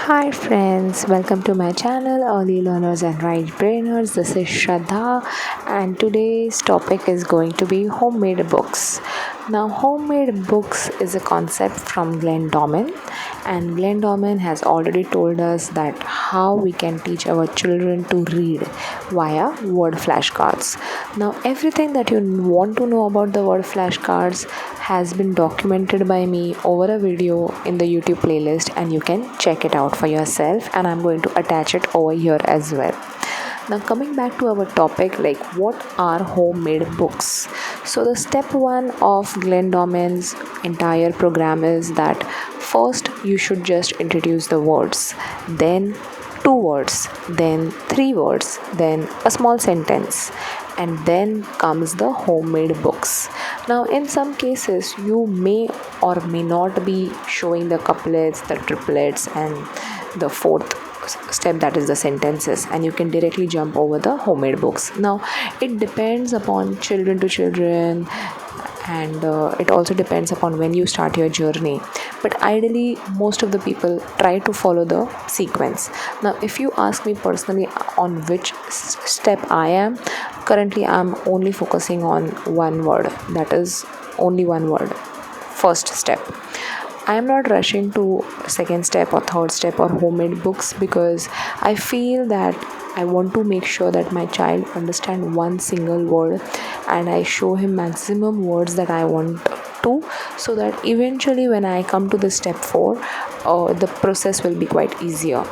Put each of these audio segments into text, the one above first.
Hi friends, welcome to my channel Early Learners and Right Brainers. This is Shraddha and today's topic is going to be homemade books. Now homemade books is a concept from Glenn Doman, and Glenn Doman has already told us that how we can teach our children to read via word flashcards. Now everything that you want to know about the word flashcards has been documented by me over a video in the YouTube playlist, and you can check it out for yourself, and I'm going to attach it over here as well. Now coming back to our topic, like what are homemade books? So the step one of Glenn Doman's entire program is that first you should just introduce the words, then two words, then three words, then a small sentence, and then comes the homemade books. Now in some cases you may or may not be showing the couplets, the triplets, and the fourth step, that is the sentences, and you can directly jump over the homemade books. Now it depends upon children to children, and it also depends upon when you start your journey, but ideally most of the people try to follow the sequence. Now if you ask me personally on which step I am currently, I'm only focusing on one word, that is only one word, first step. I am not rushing to second step or third step or homemade books, because I feel that I want to make sure that my child understand one single word, and I show him maximum words that I want to, so that eventually when I come to the step 4, the process will be quite easier.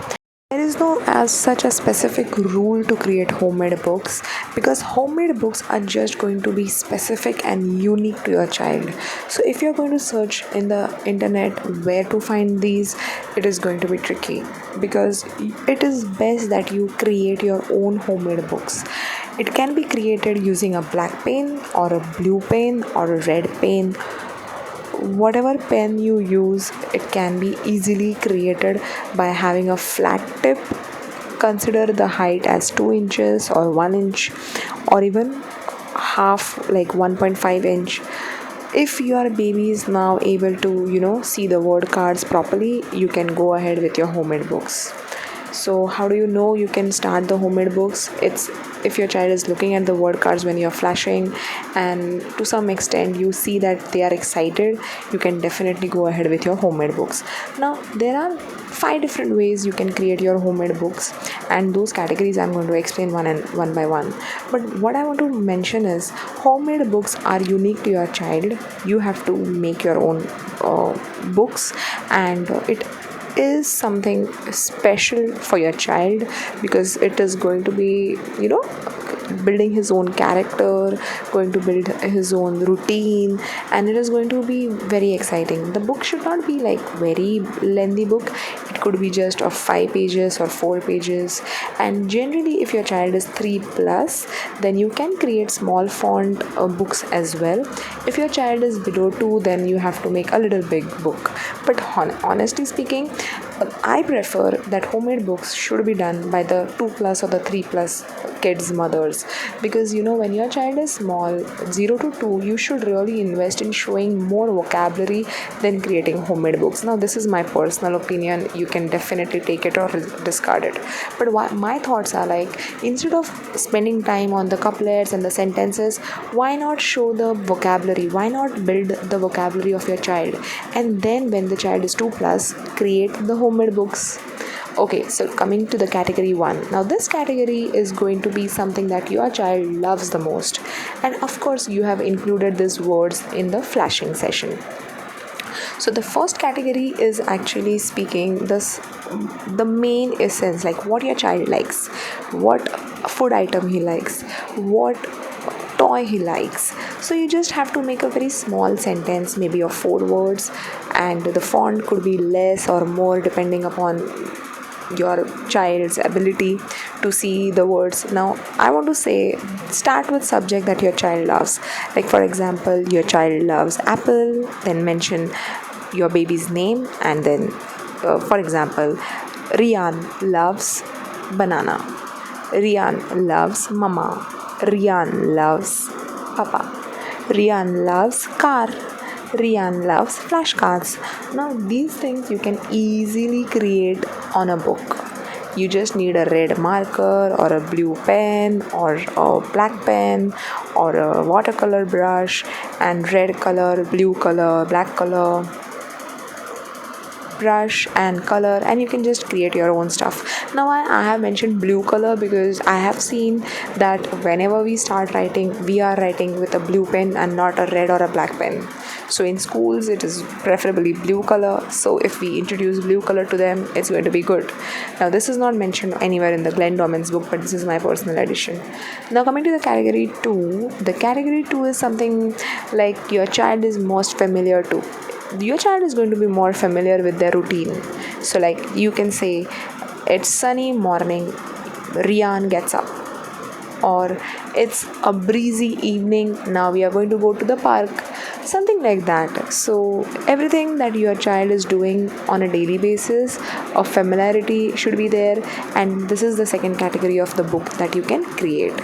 There is no as such a specific rule to create homemade books, because homemade books are just going to be specific and unique to your child. So if you're going to search in the internet where to find these, it is going to be tricky, because it is best that you create your own homemade books. It can be created using a black pen or a blue pen or a red pen. Whatever pen you use, it can be easily created by having a flat tip. Consider the height as 2 inches or 1 inch, or even half, like 1.5 inch. If your baby is now able to see the word cards properly, you can go ahead with your homemade books. So how do you know you can start the homemade books? It's if your child is looking at the word cards when you're flashing, and to some extent you see that they are excited, you can definitely go ahead with your homemade books. Now there are 5 different ways you can create your homemade books, and those categories I'm going to explain one by one. But what I want to mention is homemade books are unique to your child. You have to make your own books, and it is something special for your child, because it is going to be building his own character, going to build his own routine, and it is going to be very exciting. The book should not be like very lengthy book. It could be just of 5 pages or 4 pages, and generally if your child is 3 plus, then you can create small font books as well. If your child is below 2, then you have to make a little big book. But honestly speaking, I prefer that homemade books should be done by the 2 plus or the 3 plus kids mothers, because when your child is small, 0 to 2, you should really invest in showing more vocabulary than creating homemade books. Now this is my personal opinion, you can definitely take it or discard it, but my thoughts are like, instead of spending time on the couplets and the sentences, why not show the vocabulary, why not build the vocabulary of your child, and then when the child is 2 plus, create the homemade books. Okay, so coming to the category 1. Now this category is going to be something that your child loves the most, and of course you have included these words in the flashing session. So the first category is actually speaking this, the main essence, like what your child likes, what food item he likes, what toy he likes. So you just have to make a very small sentence, maybe of 4 words, and the font could be less or more depending upon your child's ability to see the words. Now I want to say, start with subject that your child loves. Like for example, your child loves apple, then mention your baby's name, and then for example, Rian loves banana, Rian loves mama, Rian loves papa, Rian loves car, Rian loves flashcards. Now these things you can easily create on a book. You just need a red marker or a blue pen or a black pen or a watercolor brush and red color, blue color, black color brush and color, and you can just create your own stuff. Now I have mentioned blue color because I have seen that whenever we start writing, we are writing with a blue pen and not a red or a black pen. So in schools it is preferably blue color, so if we introduce blue color to them, it's going to be good. Now this is not mentioned anywhere in the Glenn Doman's book, but this is my personal addition. Now coming to the category 2, the category 2 is something like your child is most familiar to. Your child is going to be more familiar with their routine. So like you can say, it's sunny morning, Rian gets up, or it's a breezy evening, now we are going to go to the park, something like that. So everything that your child is doing on a daily basis of familiarity should be there, and this is the second category of the book that you can create.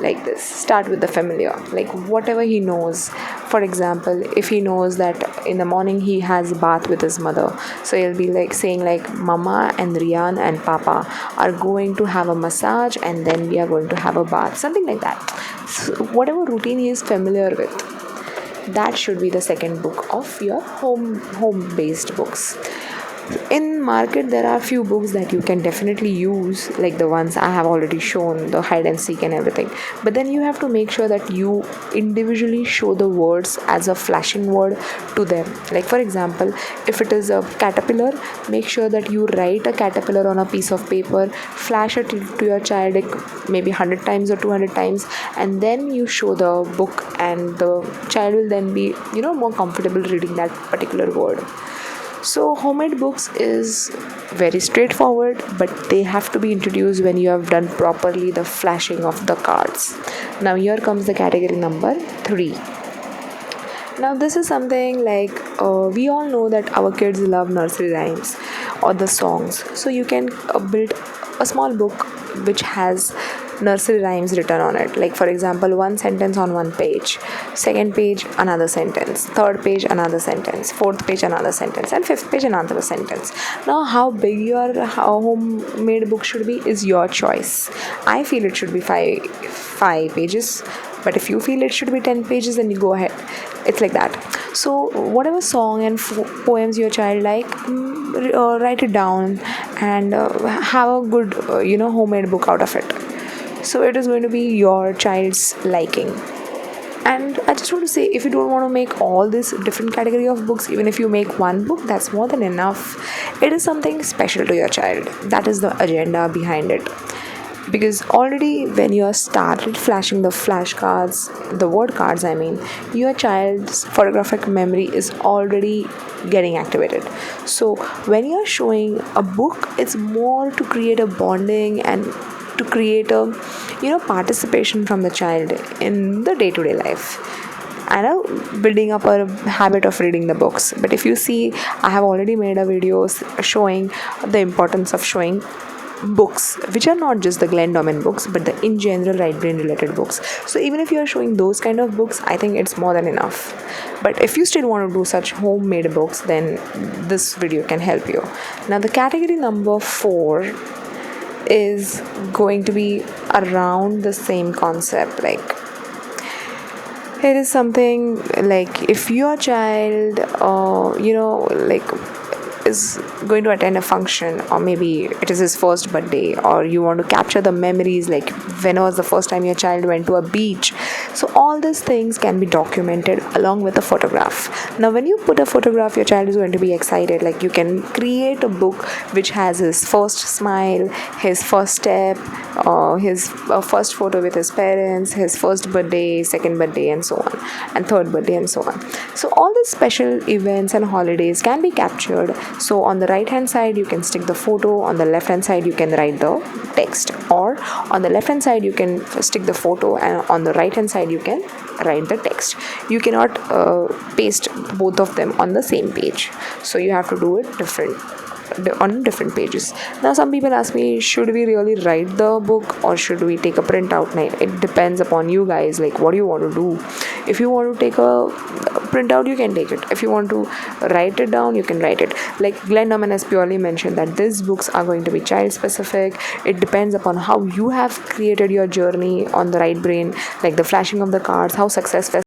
Like this, start with the familiar, like whatever he knows. For example, if he knows that in the morning he has a bath with his mother, so he'll be like saying like mama and Rian and papa are going to have a massage and then we are going to have a bath, something like that. So whatever routine he is familiar with, that should be the second book of your home based books. In market there are few books that you can definitely use, like the ones I have already shown, the hide and seek and everything, but then you have to make sure that you individually show the words as a flashing word to them. Like for example, if it is a caterpillar, make sure that you write a caterpillar on a piece of paper, flash it to your child like maybe 100 times or 200 times, and then you show the book, and the child will then be more comfortable reading that particular word. So homemade books is very straightforward, but they have to be introduced when you have done properly the flashing of the cards. Now here comes the category number 3. Now this is something like we all know that our kids love nursery rhymes or the songs. So you can build a small book which has nursery rhymes written on it. Like for example, one sentence on one page, second page another sentence, third page another sentence, fourth page another sentence, and fifth page another sentence. Now how big your homemade book should be is your choice. I feel it should be five pages, but if you feel it should be 10 pages, then you go ahead. It's like that. So whatever song and poems your child like, write it down and have a good homemade book out of it. So it is going to be your child's liking. And I just want to say, if you don't want to make all this different category of books, even if you make one book, that's more than enough. It is something special to your child. That is the agenda behind it. Because already when you are started flashing the flashcards, the word cards I mean, your child's photographic memory is already getting activated. So when you are showing a book, it's more to create a bonding and to create a participation from the child in the day-to-day life, and building up a habit of reading the books. But if you see, I have already made a video showing the importance of showing books which are not just the Glenn Doman books, but the in general right brain related books. So even if you are showing those kind of books, I think it's more than enough. But if you still want to do such homemade books, then this video can help you. Now the category number 4 is going to be around the same concept. Like it is something like if your child is going to attend a function, or maybe it is his first birthday, or you want to capture the memories, like when was the first time your child went to a beach. So all these things can be documented along with a photograph. Now when you put a photograph, your child is going to be excited. Like you can create a book which has his first smile, his first step, his first photo with his parents, his first birthday, second birthday, and so on, and third birthday, and so on. So all these special events and holidays can be captured. So on the right hand side you can stick the photo, on the left hand side you can write the text, or on the left hand side you can stick the photo and on the right hand side you can write the text. You cannot paste both of them on the same page, so you have to do it on different pages. Now some people ask me, should we really write the book or should we take a printout? It depends upon you guys, like what do you want to do. If you want to take a printout, you can take it. If you want to write it down, you can write it. Like Glenn Norman has purely mentioned that these books are going to be child specific. It depends upon how you have created your journey on the right brain, like the flashing of the cards, how successful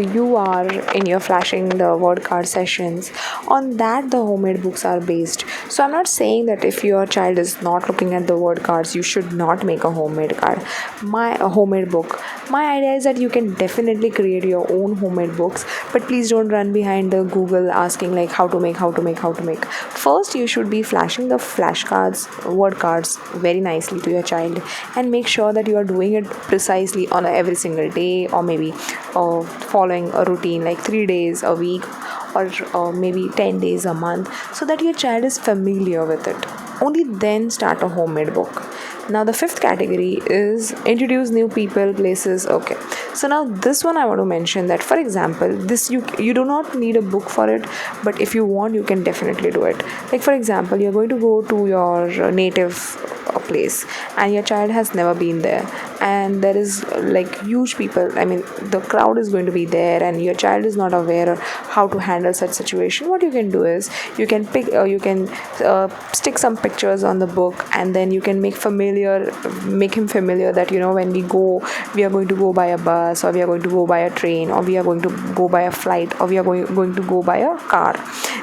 you are in your flashing the word card sessions. On that the homemade books are based. So I'm not saying that if your child is not looking at the word cards, you should not make a homemade card, my a homemade book. My idea is that you can definitely create your own homemade books, but please don't run behind the Google asking like how to make. First you should be flashing the flashcards, word cards very nicely to your child, and make sure that you are doing it precisely on every single day, or maybe following a routine like 3 days a week, or maybe 10 days a month, so that your child is familiar with it. Only then start a homemade book. Now the fifth category is introduce new people, places. Okay, so now this one I want to mention that, for example, this you do not need a book for it, but if you want, you can definitely do it. Like for example, you're going to go to your native place, and your child has never been there, and there is like huge people, I mean the crowd is going to be there, and your child is not aware of how to handle such situation. What you can do is you can stick some pictures on the book, and then you can make him familiar that when we go, we are going to go by a bus, or we are going to go by a train, or we are going to go by a flight, or we are going to go by a car.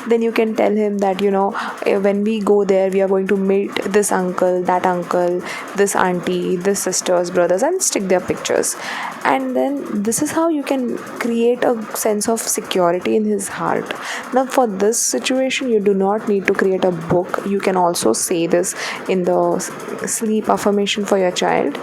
Then you can tell him that when we go there, we are going to meet this uncle, that uncle, this auntie, this sisters, brothers, and stick their pictures. And then this is how you can create a sense of security in his heart. Now for this situation, you do not need to create a book. You can also say this in the sleep affirmation for your child.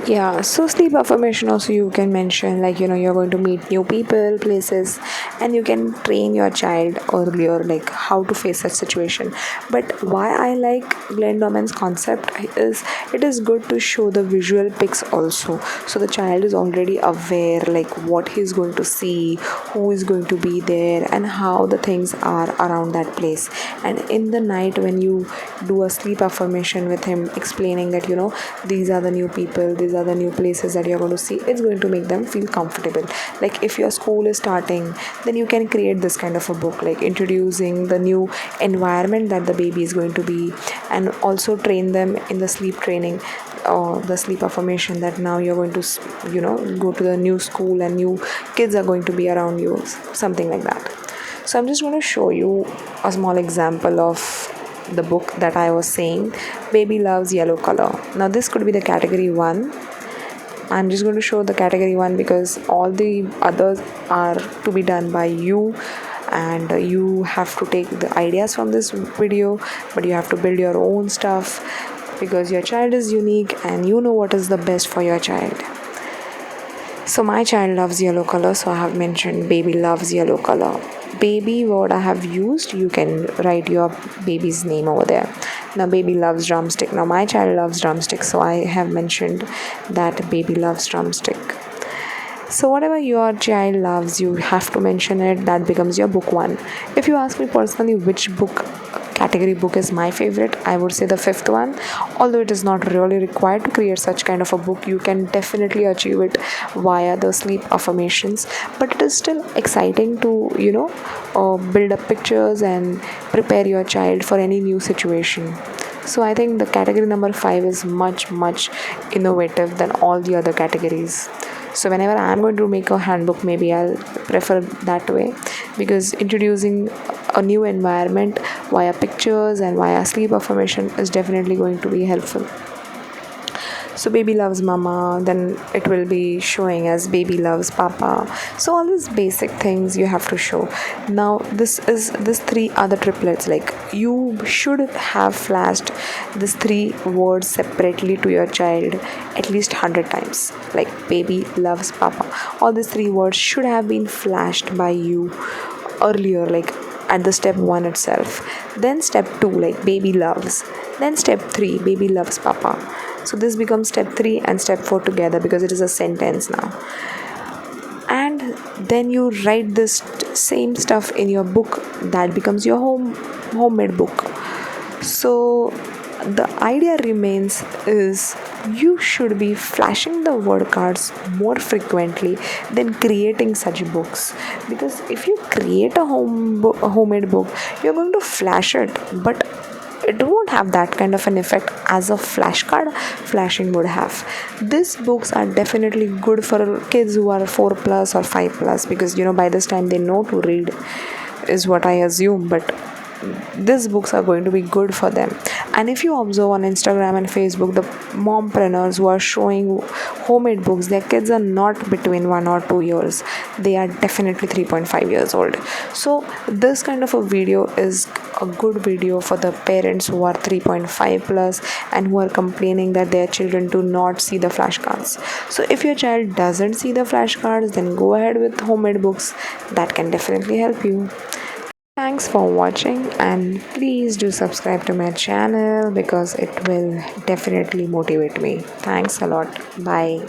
Yeah, so sleep affirmation also you can mention, like you're going to meet new people, places, and you can train your child earlier like how to face such situation. But why I like Glenn Norman's concept is it is good to show the visual pics also, so the child is already aware like what he's going to see, who is going to be there, and how the things are around that place. And in the night when you do a sleep affirmation with him, explaining that these are the new people, these are the new places that you're going to see, it's going to make them feel comfortable. Like if your school is starting, then you can create this kind of a book, like introducing the new environment that the baby is going to be, and also train them in the sleep training or the sleep affirmation that now you're going to go to the new school and new kids are going to be around you, something like that. So I'm just going to show you a small example of the book that I was saying, Baby Loves Yellow Color. Now this could be the category 1. I'm just going to show the category 1 because all the others are to be done by you, and you have to take the ideas from this video, but you have to build your own stuff because your child is unique and you know what is the best for your child. So my child loves yellow color, so I have mentioned baby loves yellow color. Baby word I have used, you can write your baby's name over there. Now baby loves drumstick. Now my child loves drumstick, so I have mentioned that baby loves drumstick. So whatever your child loves, you have to mention it. That becomes your book 1. If you ask me personally which book category book is my favorite, I would say the 5th one. Although it is not really required to create such kind of a book, you can definitely achieve it via the sleep affirmations, but it is still exciting to build up pictures and prepare your child for any new situation. So I think the category number 5 is much innovative than all the other categories. So whenever I'm going to make a handbook, maybe I'll prefer that way, because introducing a new environment via pictures and via sleep affirmation is definitely going to be helpful. So baby loves mama, then it will be showing as baby loves papa. So all these basic things you have to show. Now this 3 other triplets, like you should have flashed these 3 words separately to your child at least 100 times, like baby loves papa. All these 3 words should have been flashed by you earlier, like at the step 1 itself. Then step 2, like baby loves. Then step 3, baby loves papa. So this becomes step 3 and step 4 together because it is a sentence now. And then you write this same stuff in your book. That becomes your homemade book. So the idea remains is you should be flashing the word cards more frequently than creating such books, because if you create a homemade book, you're going to flash it, but it won't have that kind of an effect as a flashcard flashing would have. These books are definitely good for kids who are 4 plus or 5 plus, because by this time they know to read, is what I assume. But these books are going to be good for them. And if you observe on Instagram and Facebook, the mompreneurs who are showing homemade books, their kids are not between 1 or 2 years, they are definitely 3.5 years old. So this kind of a video is a good video for the parents who are 3.5 plus and who are complaining that their children do not see the flashcards. So if your child doesn't see the flashcards, then go ahead with homemade books. That can definitely help you. Thanks for watching, and please do subscribe to my channel because it will definitely motivate me. Thanks a lot. Bye.